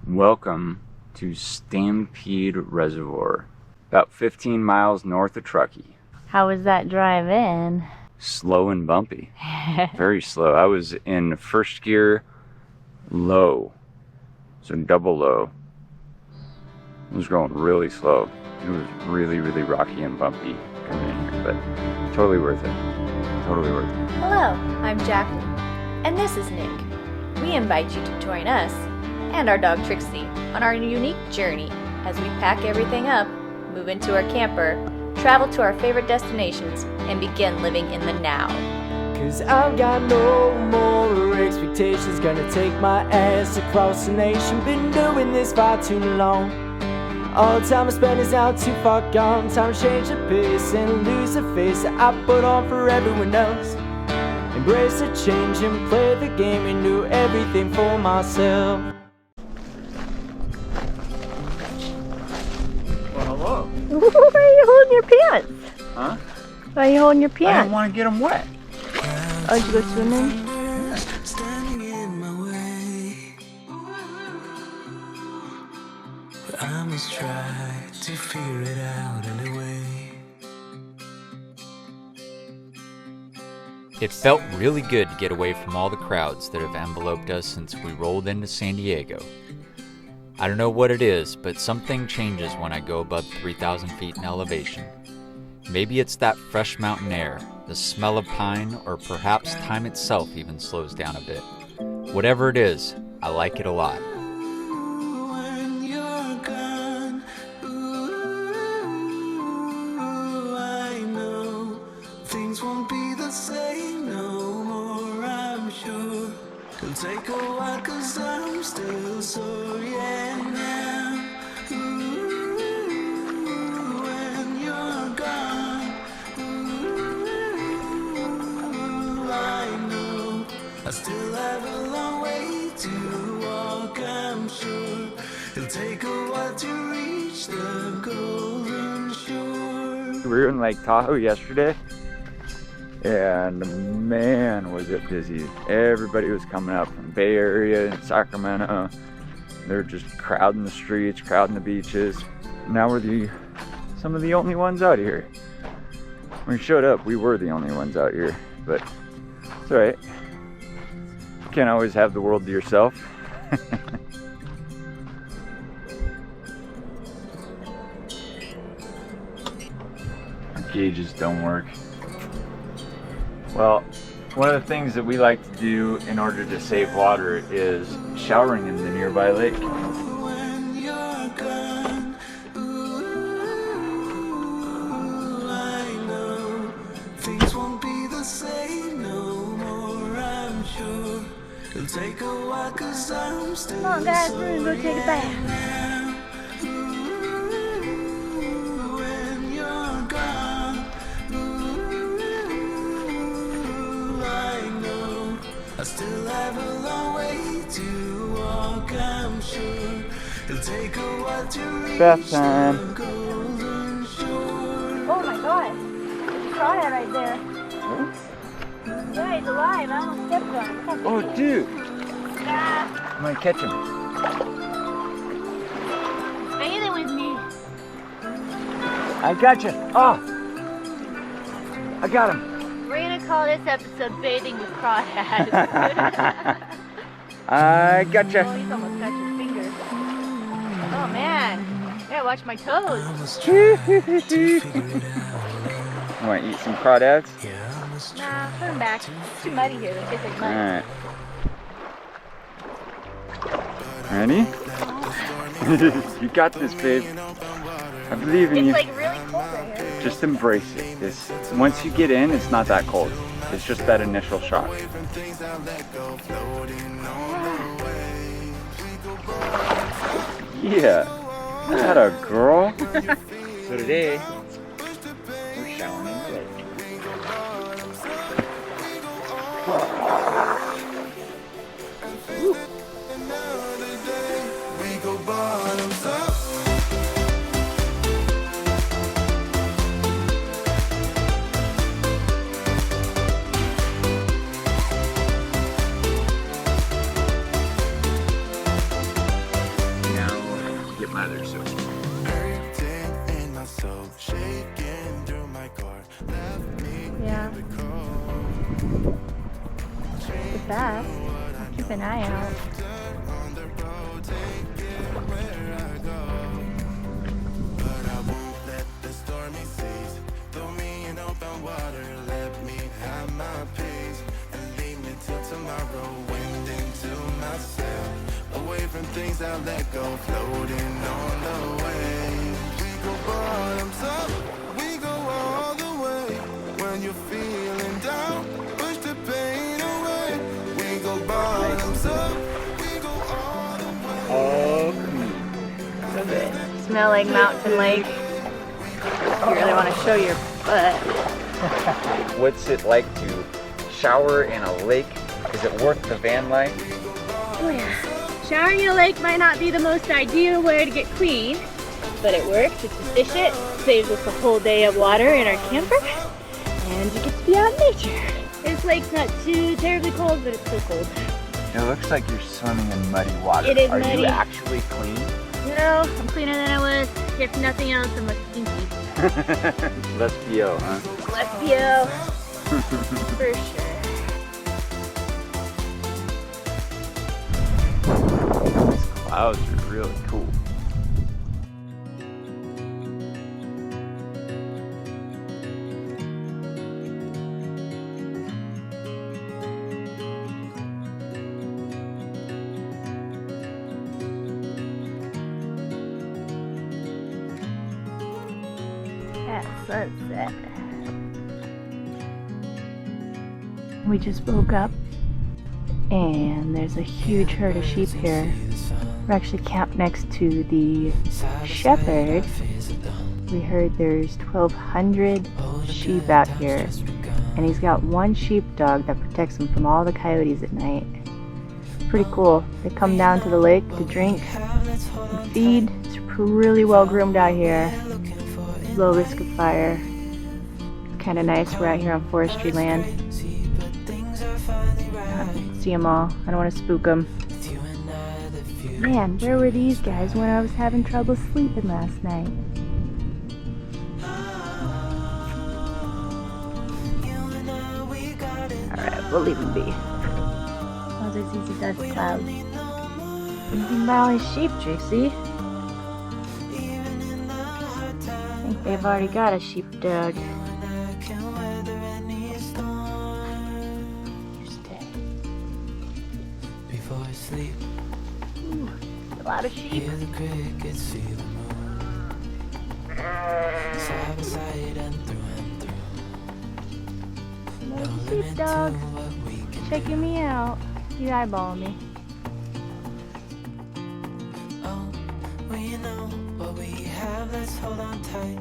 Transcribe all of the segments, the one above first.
Welcome to Stampede Reservoir, about 15 miles north of Truckee. How was that drive in? Slow and bumpy. Very slow. I was in first gear low, so double low. It was going really slow. It was really, really rocky and bumpy coming in here, but totally worth it. Totally worth it. Hello, I'm Jacqueline, and this is Nick. We invite you to join us and our dog Trixie on our unique journey as we pack everything up, move into our camper, travel to our favorite destinations, and begin living in the now. Cause I've got no more expectations, gonna take my ass across the nation. Been doing this far too long. All the time I spend is now too far gone. Time to change the pace and lose the face that I put on for everyone else. Embrace the change and play the game and do everything for myself. Well, hello. Why are you holding your pants? Huh? Why are you holding your I pants? didn't want to get them wet. Oh, did you go swimming? Standing in my way, but I must try to figure it out anyway. It felt really good to get away from all the crowds that have enveloped us since we rolled into San Diego. I don't know what it is, but something changes when I go above 3,000 feet in elevation. Maybe it's that fresh mountain air, the smell of pine, or perhaps time itself even slows down a bit. Whatever it is, I like it a lot. When you're gone, I know things won't be the same no more, I'm sure. It'll take a while cause I'm still sorry and now. When you're gone, I know I still have a long way to walk, I'm sure. It'll take a while to reach the golden shore. We were in Lake Tahoe yesterday, and man, was it busy. Everybody was coming up from Bay Area and Sacramento. They're just crowding the streets, crowding the beaches. Now we're some of the only ones out here. When we showed up, we were the only ones out here, but it's all right. You can't always have the world to yourself. Our gauges don't work. Well, one of the things that we like to do in order to save water is showering in the nearby lake. When you're gone, I know things won't be the same no more, I'm sure. It'll take a while cause I'm still Come on, guys, we're gonna go take a bath. When you're gone, I know I still have a long way to walk, I'm sure. It'll take a while to reach Bath time. the golden shore. Oh my god. There's a crawdad right there. Yeah, he's alive. I almost stepped on him. Oh, dude, Ah, I'm gonna catch him. he's bathing with me. I got you. Oh, I got him. We're gonna call this episode Bathing with Crawdads. I got Oh, you. he's almost got your fingers. Oh man. I gotta watch my toes. You want to eat some crawdads? Nah, put them back. It's too muddy here. They taste like All mud. right. Ready? You got this, babe. I believe in It's you. like really cold right here. Just embrace it. Once you get in, it's not that cold. It's just that initial shock. Yeah, that a girl. So today, we're showering in the lake. We go bottoms up. Keep an eye out. Things I let go, floating on the waves. We go bottoms up, we go all the way. When you're feeling down, push the pain away. We go bottoms up, we go all the way. Oh, So good. Smell like mountain lake. You really want to show your butt. what's it like to shower in a lake? Is it worth the van life? Oh yeah. Showering in a lake might not be the most ideal way to get clean, but it works. It's efficient, saves us a whole day of water in our camper, and you get to be out in nature. This lake's not too terribly cold, but it's still cold. It looks like you're swimming in muddy water. It is Are muddy. you actually clean? No, I'm cleaner than I was. If nothing else, I'm a stinky. Let's BO, huh? Let's go. For sure. These clouds are really cool. At sunset. We just woke up and there's a huge herd of sheep here. We're actually camped next to the shepherd. We heard there's 1,200 sheep out here, and he's got one sheepdog that protects him from all the coyotes at night. Pretty cool. They come down to the lake to drink and feed. It's really well groomed out here. Low risk of fire. Kind of nice. We're out here on forestry land. See them all. I don't want to spook them. Man, where were these guys when I was having trouble sleeping last night? Alright, we'll leave them be. Those are easy dust clouds. Thinking about all these sheep, Trixie. I think they've already got a sheepdog. Ooh, a lot of sheep. Little sheepdog, checking me out. You eyeballing me. Oh, we know what we have, let's hold on tight.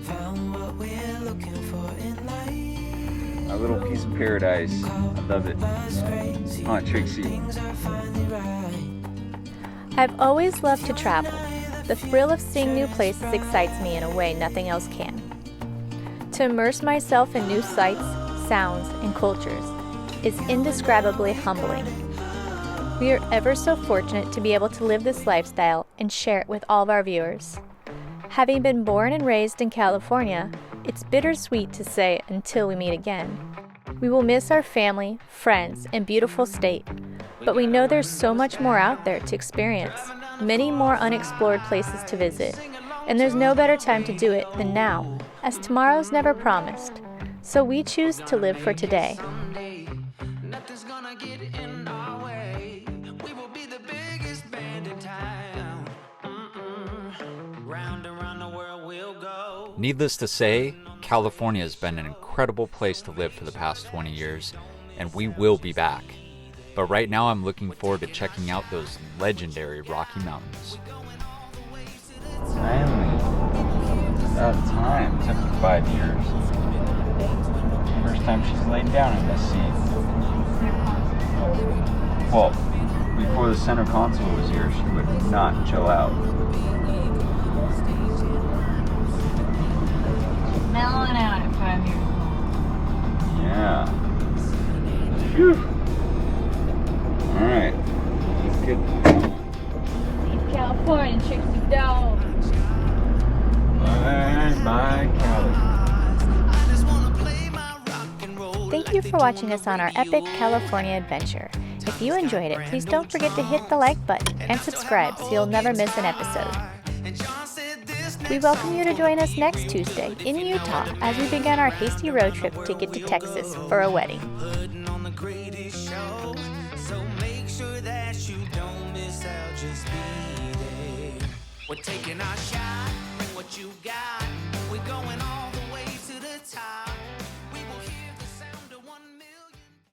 Found what we're looking for in life. A little piece of paradise. I love it. Oh, Trixie. I've always loved to travel. The thrill of seeing new places excites me in a way nothing else can. To immerse myself in new sights, sounds, and cultures is indescribably humbling. We are ever so fortunate to be able to live this lifestyle and share it with all of our viewers. Having been born and raised in California, it's bittersweet to say until we meet again. We will miss our family, friends, and beautiful state, but we know there's so much more out there to experience, many more unexplored places to visit, and there's no better time to do it than now, as tomorrow's never promised. So we choose to live for today. Needless to say, California has been an incredible place to live for the past 20 years, and we will be back. But right now I'm looking forward to checking out those legendary Rocky Mountains. Finally. About time. It took 5 years. First time she's laid down in this seat. Well, before the center console was here, she would not chill out. Mellowing out at 5 years old. Yeah. Phew. Alright. Let's get. Leave California, Trixie dog. Bye, Cali. Thank you for watching us on our epic California adventure. If you enjoyed it, please don't forget to hit the like button and subscribe so you'll never miss an episode. We welcome you to join us next Tuesday in Utah as we begin our hasty road trip to get to Texas for a wedding. Putting on the greatest show, so make sure that you don't miss out, just be there. We're taking our shot, bring what you got, we're going all the way to the top.